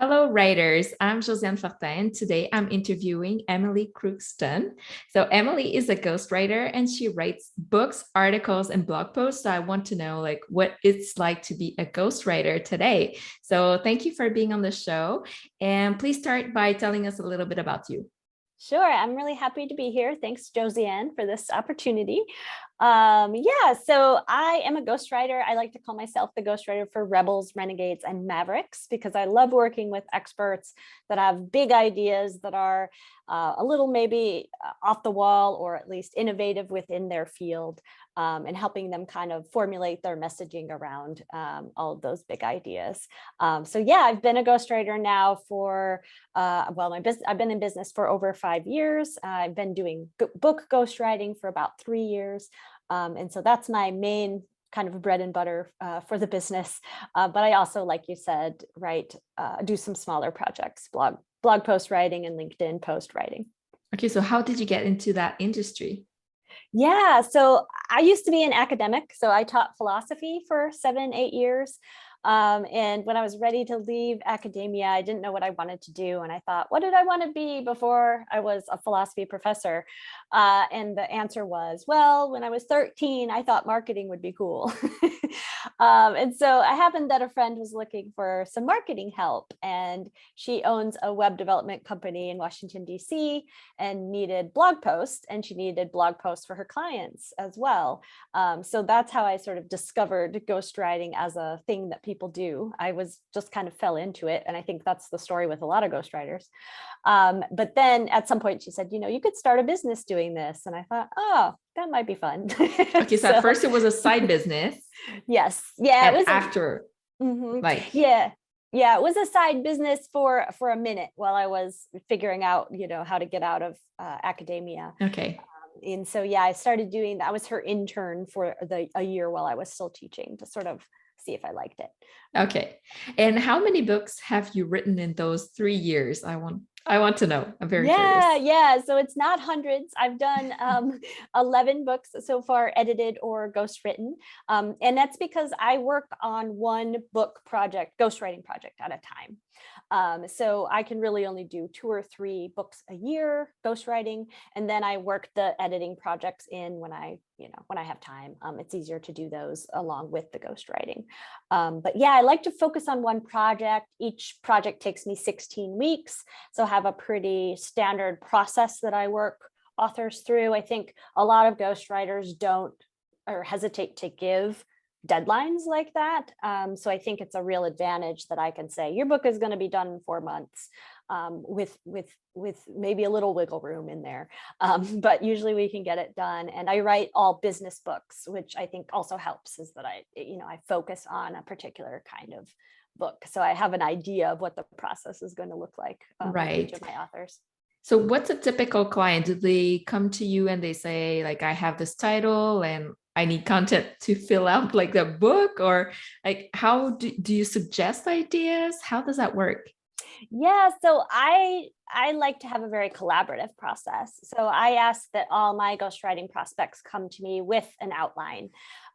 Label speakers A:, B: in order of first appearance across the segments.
A: Hello, writers. I'm Josiane Fortin, and today I'm interviewing Emily Crookston. So, Emily is a ghostwriter and she writes books, articles, and blog posts. So, I want to know what it's like to be a ghostwriter today. So, thank you for being on the show. And please start by telling us a little bit about you.
B: Sure, I'm really happy to be here. Thanks, Josiane, for this opportunity. So I am a ghostwriter. I like to call myself the ghostwriter for rebels, renegades, and mavericks because I love working with experts that have big ideas that are a little maybe off the wall or at least innovative within their field, and helping them kind of formulate their messaging around all of those big ideas. I've been a ghostwriter now for I've been in business for over 5 years. I've been doing book ghostwriting for about 3 years. And so that's my main kind of bread and butter for the business. But I also, like you said, do some smaller projects, blog post writing and LinkedIn post writing.
A: Okay, so how did you get into that industry?
B: Yeah, so I used to be an academic. So I taught philosophy for 7, 8 years. And when I was ready to leave academia, I didn't know what I wanted to do. And I thought, what did I want to be before I was a philosophy professor? And the answer was, well, when I was 13, I thought marketing would be cool. And so I happened that a friend was looking for some marketing help, and she owns a web development company in Washington, D.C. and needed blog posts, and she needed blog posts for her clients as well. So that's how I sort of discovered ghostwriting as a thing that people do. I was just kind of fell into it. And I think that's the story with a lot of ghostwriters. But then at some point she said, you could start a business doing this. And I thought, oh, that might be fun.
A: Okay, so at first it was a side business.
B: Yes. Yeah.
A: And
B: It was
A: after,
B: yeah. Yeah, it was a side business for a minute while I was figuring out, how to get out of academia.
A: Okay.
B: And so, yeah, I started doing that. I was her intern for a year while I was still teaching to sort of see if I liked it.
A: Okay. And how many books have you written in those 3 years? I want to know. I'm very curious.
B: Yeah. So it's not hundreds. I've done 11 books so far, edited or ghostwritten. And that's because I work on one book project, ghostwriting project at a time. So I can really only do 2 or 3 books a year ghostwriting, and then I work the editing projects in when I have time. It's easier to do those along with the ghostwriting. But yeah, I like to focus on one project. Each project takes me 16 weeks, so I have a pretty standard process that I work authors through. I think a lot of ghostwriters don't or hesitate to give deadlines like that. So I think it's a real advantage that I can say your book is going to be done in 4 months, with maybe a little wiggle room in there. But usually we can get it done. And I write all business books, which I think also helps, is that I focus on a particular kind of book. So I have an idea of what the process is going to look like with each of my authors.
A: So what's a typical client? Do they come to you and they say, I have this title and I need content to fill out the book, or how do you suggest ideas? How does that work?
B: Yeah, so I like to have a very collaborative process. So I ask that all my ghostwriting prospects come to me with an outline.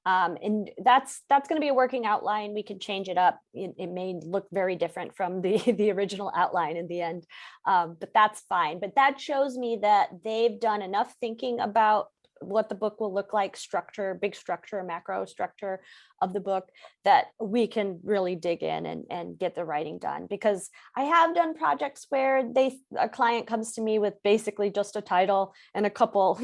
B: And that's going to be a working outline. We can change it up. It may look very different from the original outline in the end, but that's fine. But that shows me that they've done enough thinking about what the book will look like, structure, big structure, macro structure of the book, that we can really dig in and get the writing done. Because I have done projects where a client comes to me with basically just a title and a couple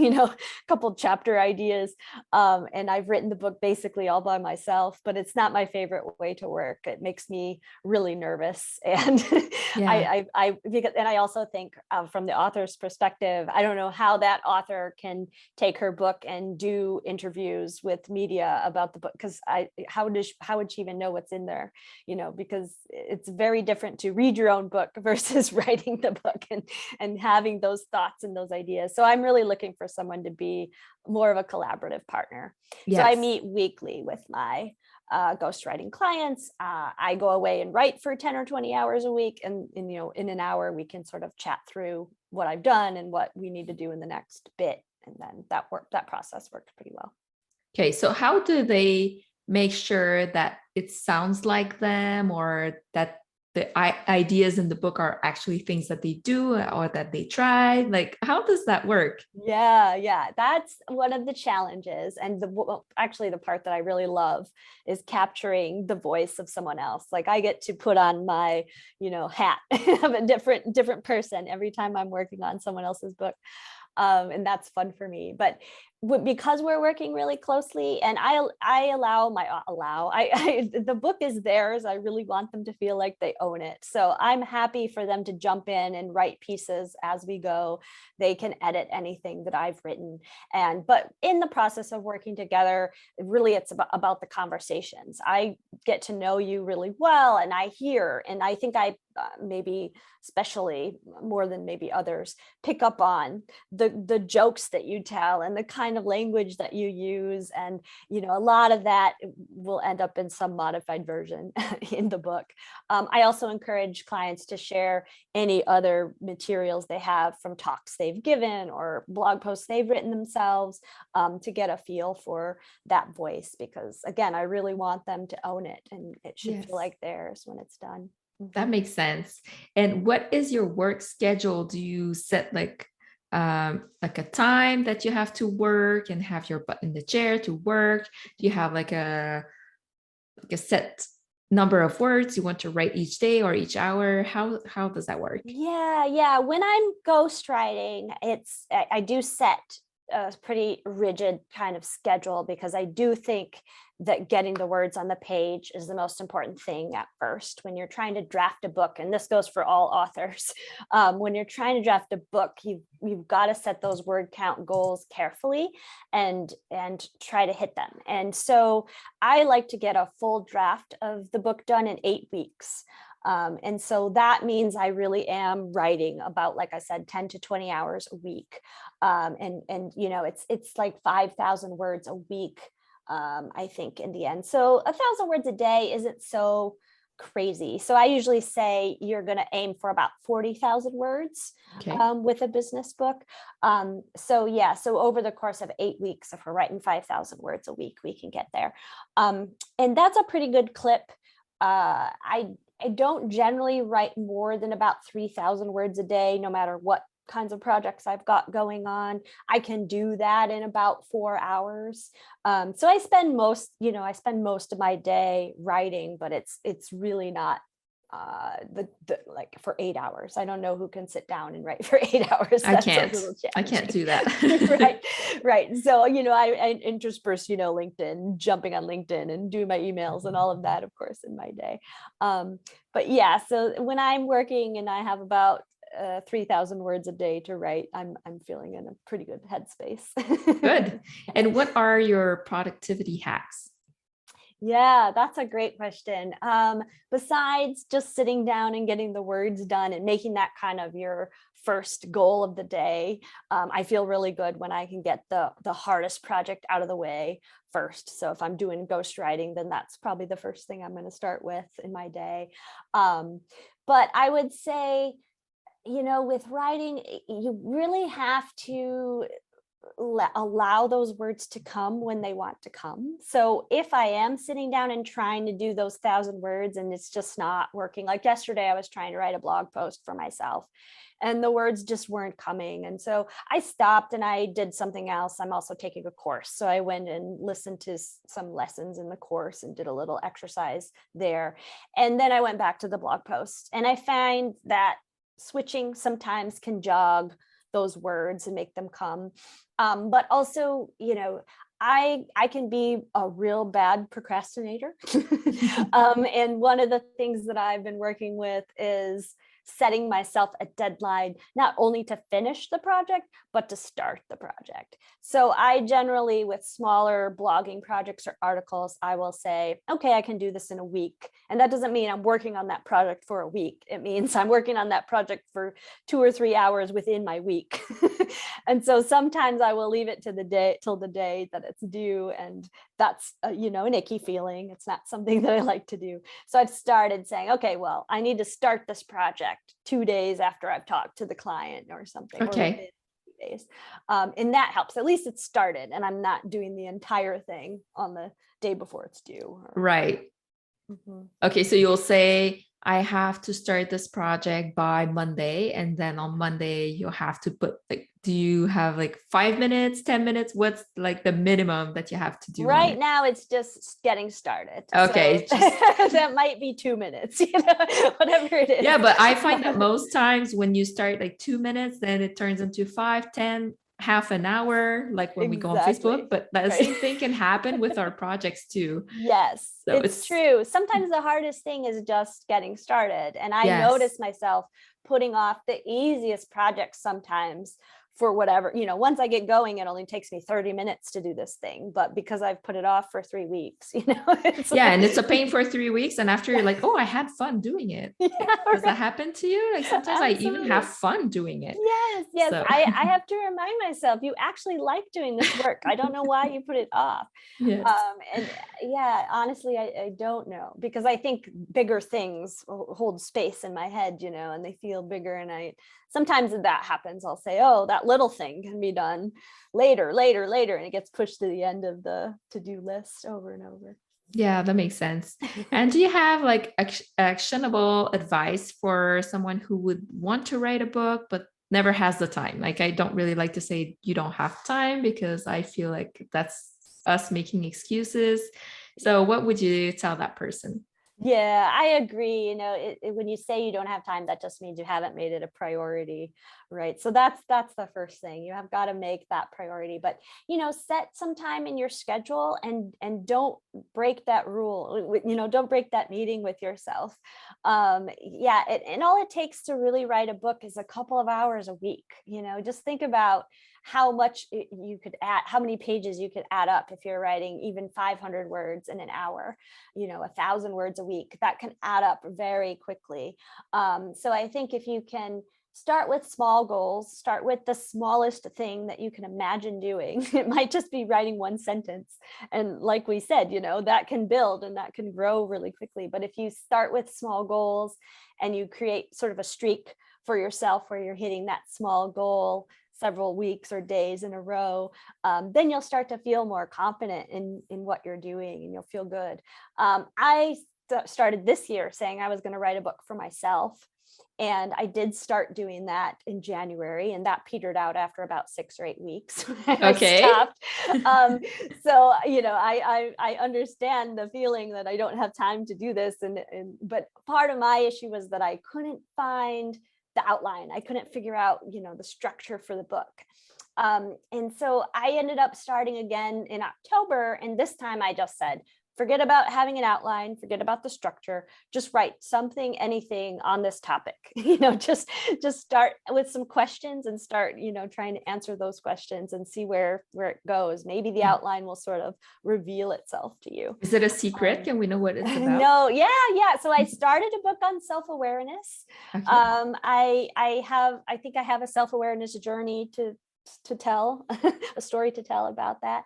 B: chapter ideas. And I've written the book basically all by myself, but it's not my favorite way to work. It makes me really nervous. And
A: Yeah.
B: I also think from the author's perspective, I don't know how that author can take her book and do interviews with media about the book, because how would she even know what's in there? Because it's very different to read your own book versus writing the book and having those thoughts and those ideas. So I'm really looking for someone to be more of a collaborative partner. Yes. So I meet weekly with my ghostwriting clients. I go away and write for 10 or 20 hours a week. And in an hour, we can sort of chat through what I've done and what we need to do in the next bit. And then that process worked pretty well.
A: Okay. So how do they make sure that it sounds like them, or that ideas in the book are actually things that they do or that they try? Like, how does that work?
B: Yeah, that's one of the challenges. And actually the part that I really love is capturing the voice of someone else. Like I get to put on my, hat of a different person every time I'm working on someone else's book. And that's fun for me. But because we're working really closely, and the book is theirs. I really want them to feel like they own it. So I'm happy for them to jump in and write pieces as we go. They can edit anything that I've written. But in the process of working together, really it's about the conversations. I get to know you really well, and I hear, and I think I maybe especially more than maybe others pick up on the jokes that you tell and the kind of language that you use, and a lot of that will end up in some modified version in the book. I also encourage clients to share any other materials they have from talks they've given or blog posts they've written themselves, to get a feel for that voice, because again, I really want them to own it, and it should feel like theirs when it's done.
A: That makes sense. And what is your work schedule? Do you set like a time that you have to work and have your butt in the chair to work? Do you have like a set number of words you want to write each day or each hour? How does that work?
B: Yeah. When I'm ghostwriting, I do set a pretty rigid kind of schedule, because I do think that getting the words on the page is the most important thing at first when you're trying to draft a book. And this goes for all authors. When you're trying to draft a book, you've got to set those word count goals carefully and try to hit them. And so I like to get a full draft of the book done in 8 weeks. And so that means I really am writing about, like I said, 10 to 20 hours a week. And it's like 5,000 words a week, I think, in the end. So 1,000 words a day isn't so crazy. So I usually say you're going to aim for about 40,000 words with a business book. So over the course of 8 weeks, if we're writing 5,000 words a week, we can get there. And that's a pretty good clip. I don't generally write more than about 3,000 words a day, no matter what kinds of projects I've got going on. I can do that in about 4 hours. So I spend most of my day writing, but it's really not like for 8 hours. I don't know who can sit down and write for 8 hours.
A: I can't do
B: that. Right. So, I intersperse, LinkedIn, jumping on LinkedIn and doing my emails and all of that, of course, in my day. But yeah, so when I'm working and I have about 3,000 words a day to write, I'm feeling in a pretty good headspace.
A: Good. And what are your productivity hacks?
B: Yeah, that's a great question. Besides just sitting down and getting the words done and making that kind of your first goal of the day, I feel really good when I can get the hardest project out of the way first. So if I'm doing ghostwriting, then that's probably the first thing I'm going to start with in my day. But I would say, with writing, you really have to allow those words to come when they want to come. So if I am sitting down and trying to do those 1,000 words and it's just not working, like yesterday, I was trying to write a blog post for myself and the words just weren't coming. And so I stopped and I did something else. I'm also taking a course. So I went and listened to some lessons in the course and did a little exercise there. And then I went back to the blog post, and I find that switching sometimes can jog those words and make them come. But also, I can be a real bad procrastinator. And one of the things that I've been working with is setting myself a deadline, not only to finish the project, but to start the project. So I generally, with smaller blogging projects or articles, I will say, okay, I can do this in a week. And that doesn't mean I'm working on that project for a week. It means I'm working on that project for 2 or 3 hours within my week. And so sometimes I will leave it to till the day that it's due. And that's, an icky feeling. It's not something that I like to do. So I've started saying, okay, well, I need to start this project 2 days after I've talked to the client or something.
A: Okay.
B: Or days. And that helps. At least it's started and I'm not doing the entire thing on the day before it's due.
A: Right. Mm-hmm. Okay. So you'll say, I have to start this project by Monday, and then on Monday you have to put like, do you have like 5 minutes, 10 minutes? What's like the minimum that you have to do on
B: Right
A: it?
B: now, it's just getting started. So
A: Okay, just
B: that might be 2 minutes, whatever it is.
A: yeah, but I find that most times when you start like 2 minutes, then it turns into 5, 10, half an hour, like when we go on Facebook.
B: Exactly.
A: But the
B: Right.
A: same thing can happen with our projects too.
B: Yes,
A: So
B: it's
A: it's,
B: true. Sometimes the hardest thing is just getting started. And I
A: yes.
B: notice myself putting off the easiest projects sometimes for whatever, once I get going, it only takes me 30 minutes to do this thing. But because I've put it off for 3 weeks, it's
A: Yeah.
B: like,
A: And it's a pain for 3 weeks. And after you're like, oh, I had fun doing it.
B: yeah,
A: Like, does that
B: right.
A: happen to you? Like sometimes I even have
B: Absolutely.
A: fun doing it.
B: Yes, yes.
A: So,
B: I have to remind myself, you actually like doing this work. I don't know why you put it off.
A: yes.
B: And yeah, honestly, I don't know, because I think bigger things hold space in my head, and they feel bigger. And sometimes if that happens, I'll say, oh, that little thing can be done later, later, later. And it gets pushed to the end of the to-do list over and over.
A: Yeah, that makes sense. And do you have like actionable advice for someone who would want to write a book but never has the time? Like, I don't really like to say you don't have time because I feel like that's us making excuses. So, what would you tell that person?
B: Yeah, I agree. When you say you don't have time, that just means you haven't made it a priority, right? So that's the first thing. You have got to make that priority. But set some time in your schedule and don't break that rule. Don't break that meeting with yourself. Yeah, and all it takes to really write a book is a couple of hours a week. Just think about how much you could add, how many pages you could add up if you're writing even 500 words in an hour, 1,000 words a week. That can add up very quickly. So I think if you can start with small goals, start with the smallest thing that you can imagine doing. It might just be writing one sentence. And like we said, that can build and that can grow really quickly. But if you start with small goals and you create sort of a streak for yourself where you're hitting that small goal several weeks or days in a row, then you'll start to feel more confident in what you're doing, and you'll feel good. I started this year saying I was going to write a book for myself. And I did start doing that in January, and that petered out after about 6 or 8 weeks. I
A: Okay.
B: stopped. So, I understand the feeling that I don't have time to do this. But part of my issue was that I couldn't find the outline. I couldn't figure out, the structure for the book. And so I ended up starting again in October. And this time I just said, forget about having an outline, forget about the structure, just write something, anything on this topic. Just start with some questions and start, trying to answer those questions and see where it goes. Maybe the outline will sort of reveal itself to you.
A: Is it a secret? Can we know what it's about?
B: No, yeah. So I started a book on self-awareness.
A: Okay.
B: I think I have a self-awareness journey to tell, a story to tell about that.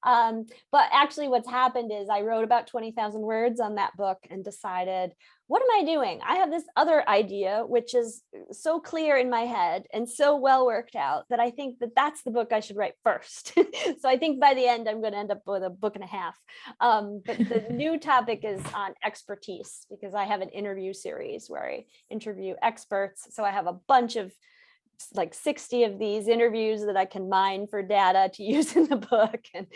B: But actually what's happened is I wrote about 20,000 words on that book and decided, what am I doing? I have this other idea, which is so clear in my head and so well worked out that I think that's the book I should write first. So I think by the end, I'm going to end up with a book and a half. But the new topic is on expertise, because I have an interview series where I interview experts. So I have a bunch of like 60 of these interviews that I can mine for data to use in the book. And,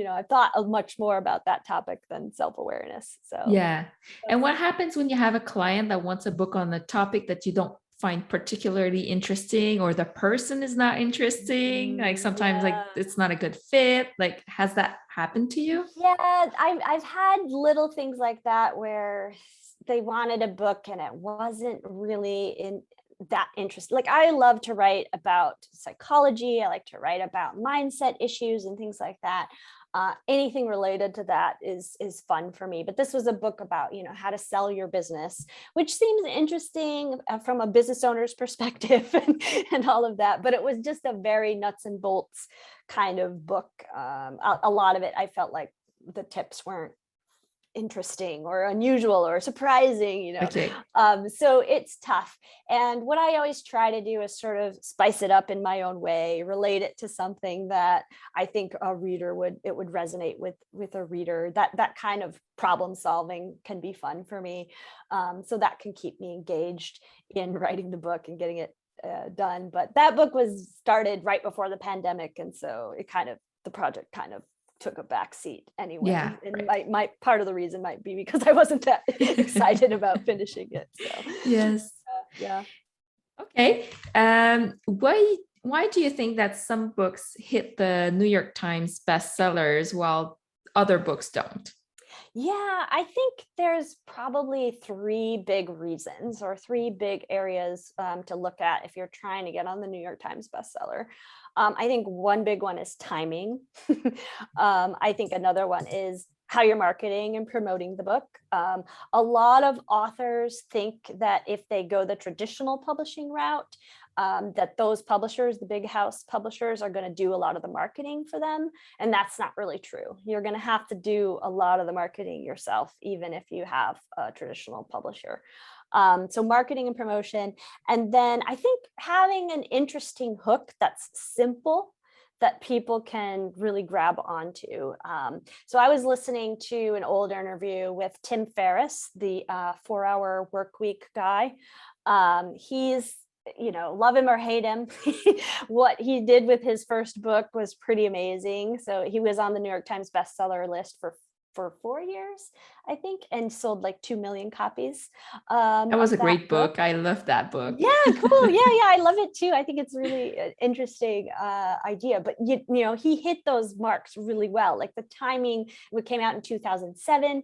B: I thought much more about that topic than self-awareness. So
A: Yeah. And what happens when you have a client that wants a book on a topic that you don't find particularly interesting, or the person is not interesting? Like sometimes like it's not a good fit. Like, has that happened to you?
B: Yeah, I've had little things like that where they wanted a book and it wasn't really in that interest. Like, I love to write about psychology. I like to write about mindset issues and things like that. Anything related to that is fun for me. But this was a book about, how to sell your business, which seems interesting from a business owner's perspective and all of that. But it was just a very nuts and bolts kind of book. A lot of it, I felt like the tips weren't interesting or unusual or surprising,
A: Okay.
B: So it's tough. And what I always try to do is sort of spice it up in my own way, relate it to something that I think a reader would resonate with a reader. That kind of problem solving can be fun for me. So that can keep me engaged in writing the book and getting it done. But that book was started right before the pandemic, and so the project kind of took a back seat anyway.
A: Yeah.
B: And my part of the reason might be because I wasn't that excited about finishing it. So
A: Yes.
B: yeah.
A: Okay. Why do you think that some books hit the New York Times bestsellers while other books don't?
B: Yeah, I think there's probably three big reasons or three big areas to look at if you're trying to get on the New York Times bestseller. I think one big one is timing. I think another one is how you're marketing and promoting the book. A lot of authors think that if they go the traditional publishing route, that those publishers, the big house publishers, are going to do a lot of the marketing for them. And that's not really true. You're going to have to do a lot of the marketing yourself, even if you have a traditional publisher. So marketing and promotion. And then I think having an interesting hook that's simple, that people can really grab onto. So I was listening to an old interview with Tim Ferriss, the 4-Hour Workweek guy. He's, love him or hate him, what he did with his first book was pretty amazing. So he was on the New York Times bestseller list for 4 years, I think, and sold like 2 million copies.
A: That was a great book. I love that book.
B: Yeah, cool. Yeah, I love it too. I think it's really an interesting idea. But he hit those marks really well. Like the timing, it came out in 2007.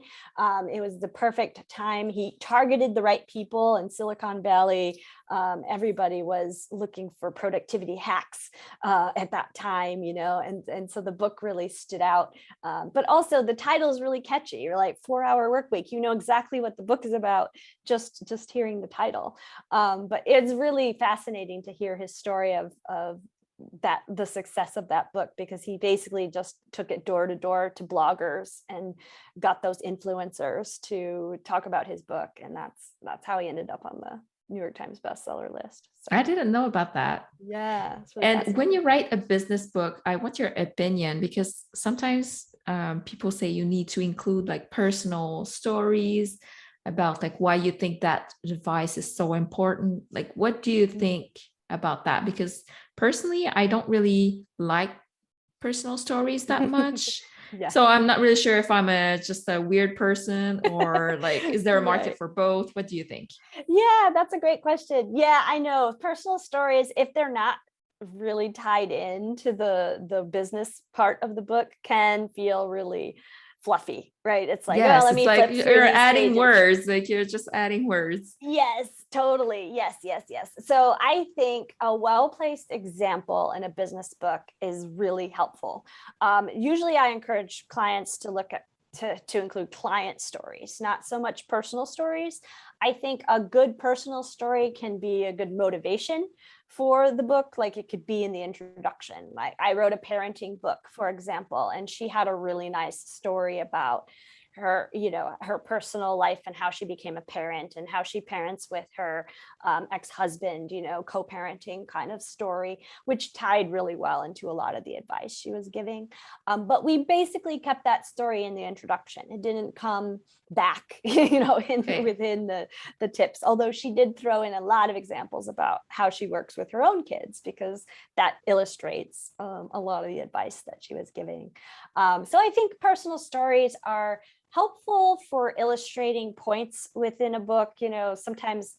B: It was the perfect time. He targeted the right people in Silicon Valley. Everybody was looking for productivity hacks at that time, and so the book really stood out. But also the title is really catchy. You're like 4-Hour Workweek. You know exactly what the book is about just hearing the title. But it's really fascinating to hear his story of the success of that book, because he basically just took it door to door to bloggers and got those influencers to talk about his book, and that's how he ended up on the New York Times bestseller list. So,
A: I didn't know about that.
B: Yeah. Really
A: and when you write a business book, I want your opinion, because sometimes people say you need to include like personal stories about like why you think that advice is so important. Like, what do you think about that? Because personally, I don't really like personal stories that much. Yeah. So I'm not really sure if I'm just a weird person, or like, is there a market for both? What do you think?
B: Yeah, that's a great question. Yeah, I know personal stories, if they're not really tied into the business part of the book, can feel really fluffy, right? It's like,
A: yes,
B: let me
A: like
B: flip
A: you're adding
B: pages.
A: words, like you're just adding words.
B: Yes, totally. Yes. So I think a well-placed example in a business book is really helpful. Usually I encourage clients to look at to include client stories, not so much personal stories. I think a good personal story can be a good motivation for the book. Like it could be in the introduction. Like I wrote a parenting book, for example, and she had a really nice story about her, her personal life and how she became a parent and how she parents with her ex-husband, co-parenting kind of story, which tied really well into a lot of the advice she was giving. But we basically kept that story in the introduction. It didn't come back, within the tips, although she did throw in a lot of examples about how she works with her own kids, because that illustrates a lot of the advice that she was giving. So I think personal stories are helpful for illustrating points within a book. Sometimes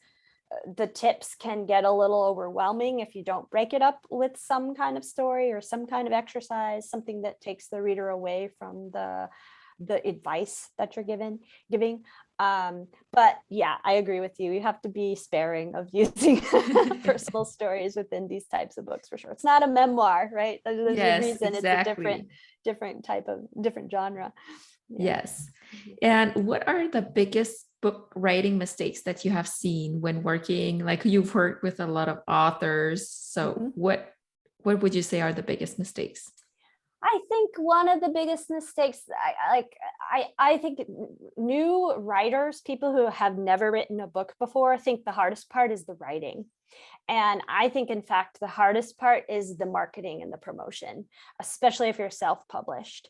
B: the tips can get a little overwhelming if you don't break it up with some kind of story or some kind of exercise, something that takes the reader away from the advice that you're giving. But yeah, I agree with you. You have to be sparing of using personal stories within these types of books, for sure. It's not a memoir, right? There's
A: yes,
B: a reason.
A: exactly.
B: It's a different type of different genre.
A: Yeah. Yes. And what are the biggest book writing mistakes that you have seen when working? Like, you've worked with a lot of authors. So what would you say are the biggest mistakes?
B: I think one of the biggest mistakes, I think new writers, people who have never written a book before, think the hardest part is the writing. And I think, in fact, the hardest part is the marketing and the promotion, especially if you're self-published.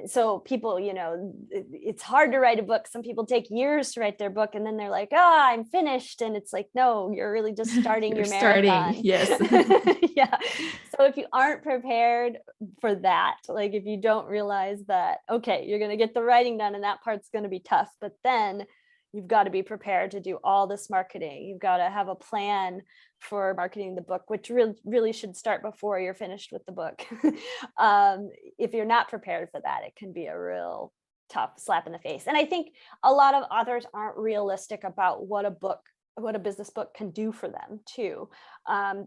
B: So people, it's hard to write a book. Some people take years to write their book, and then they're like, I'm finished. And it's like, no, you're really just starting your marathon.
A: Yes.
B: Yeah. So if you aren't prepared for that, like if you don't realize that, okay, you're going to get the writing done and that part's going to be tough, but then you've got to be prepared to do all this marketing. You've got to have a plan for marketing the book, which really should start before you're finished with the book. If you're not prepared for that, it can be a real tough slap in the face. And I think a lot of authors aren't realistic about what a business book can do for them too.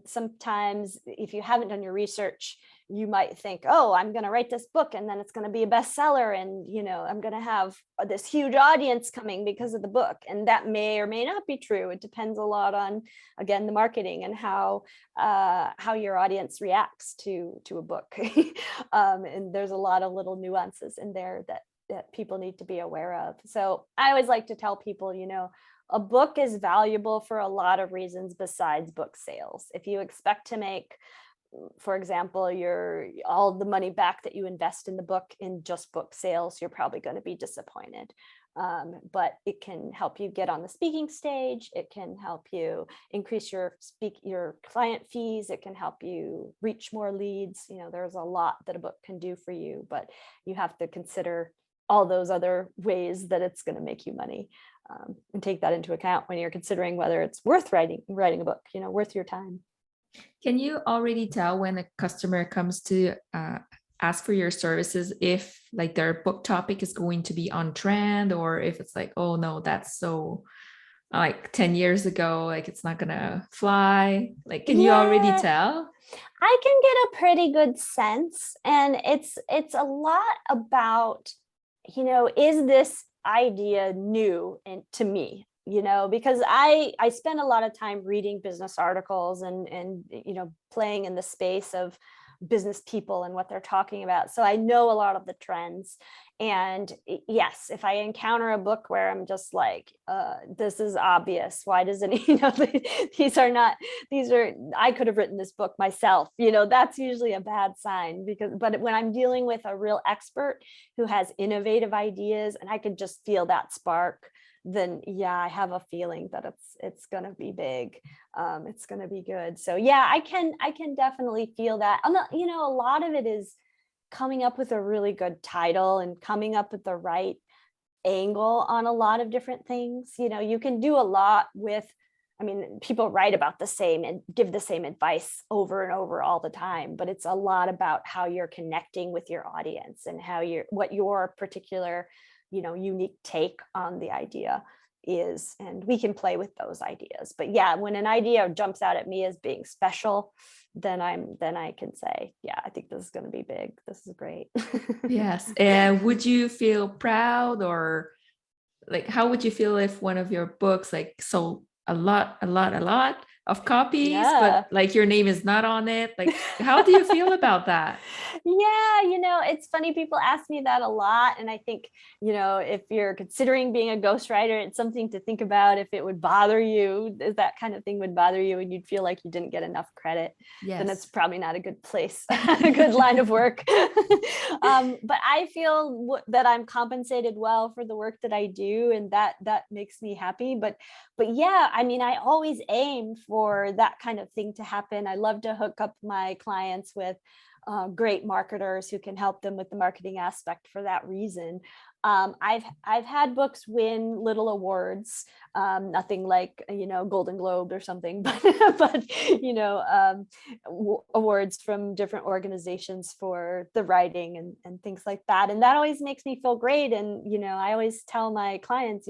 B: Sometimes if you haven't done your research, you might think, I'm going to write this book and then it's going to be a bestseller, and I'm going to have this huge audience coming because of the book. And that may or may not be true. It depends a lot on, again, the marketing and how your audience reacts to a book. And there's a lot of little nuances in there that people need to be aware of. So I always like to tell people, a book is valuable for a lot of reasons besides book sales. If you expect to make, for example, all the money back that you invest in the book in just book sales, you're probably going to be disappointed. But it can help you get on the speaking stage. It can help you increase your client fees. It can help you reach more leads. There's a lot that a book can do for you, but you have to consider all those other ways that it's going to make you money, and take that into account when you're considering whether it's worth writing a book, worth your time.
A: Can you already tell when a customer comes to ask for your services if like their book topic is going to be on trend, or if it's like, oh no, that's so like 10 years ago, like it's not gonna fly? Like, can you already tell?
B: I can get a pretty good sense, and it's a lot about, is this idea new to me? Because I spend a lot of time reading business articles and playing in the space of business people and what they're talking about. So I know a lot of the trends. And yes, if I encounter a book where I'm just like, this is obvious, why doesn't I could have written this book myself, that's usually a bad sign. But when I'm dealing with a real expert who has innovative ideas and I could just feel that spark, then I have a feeling that it's going to be big. It's going to be good. So I can definitely feel that. A lot of it is coming up with a really good title and coming up with the right angle on a lot of different things. You can do a lot with, people write about the same and give the same advice over and over all the time, but it's a lot about how you're connecting with your audience and what your particular unique take on the idea is. And we can play with those ideas. But when an idea jumps out at me as being special, then I can say, I think this is going to be big. This is great.
A: Yes. And would you feel proud, or like, how would you feel if one of your books like sold a lot of copies, but like your name is not on it? Like, how do you feel about that?
B: It's funny, people ask me that a lot. And I think, if you're considering being a ghostwriter, it's something to think about. If it would bother you, if that kind of thing would bother you and you'd feel like you didn't get enough credit, then it's probably not a good place, a good line of work. But I feel that I'm compensated well for the work that I do, and that makes me happy. But I always aim for that kind of thing to happen. I love to hook up my clients with great marketers who can help them with the marketing aspect for that reason. I've had books win little awards, nothing like Golden Globe or something, but awards from different organizations for the writing and things like that, and that always makes me feel great. And I always tell my clients,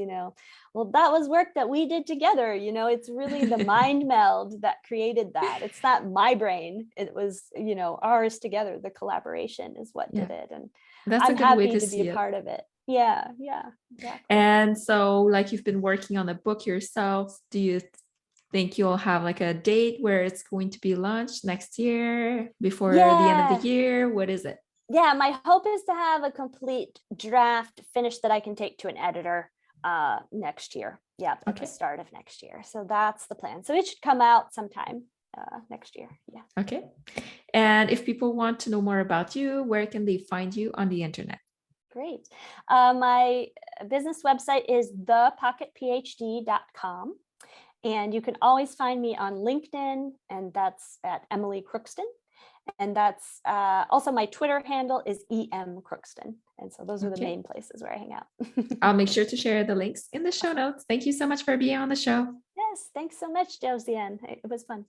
B: well, that was work that we did together. It's really the mind meld that created that. It's not my brain. It was ours together. The collaboration is what did it, and
A: that's
B: I'm happy to be a part of it. Yeah, exactly.
A: And so, like, you've been working on the book yourself. Do you think you'll have like a date where it's going to be launched next year, before the end of the year? What is it?
B: Yeah, my hope is to have a complete draft finished that I can take to an editor next year. Yeah, at the start of next year. So that's the plan. So it should come out sometime next year. Yeah.
A: Okay. And if people want to know more about you, where can they find you on the internet?
B: Great. My business website is thepocketphd.com. And you can always find me on LinkedIn, and that's at Emily Crookston. And that's also my Twitter handle is EM Crookston. And so those are the main places where I hang out.
A: I'll make sure to share the links in the show notes. Thank you so much for being on the show.
B: Yes, thanks so much, Josiane. It was fun.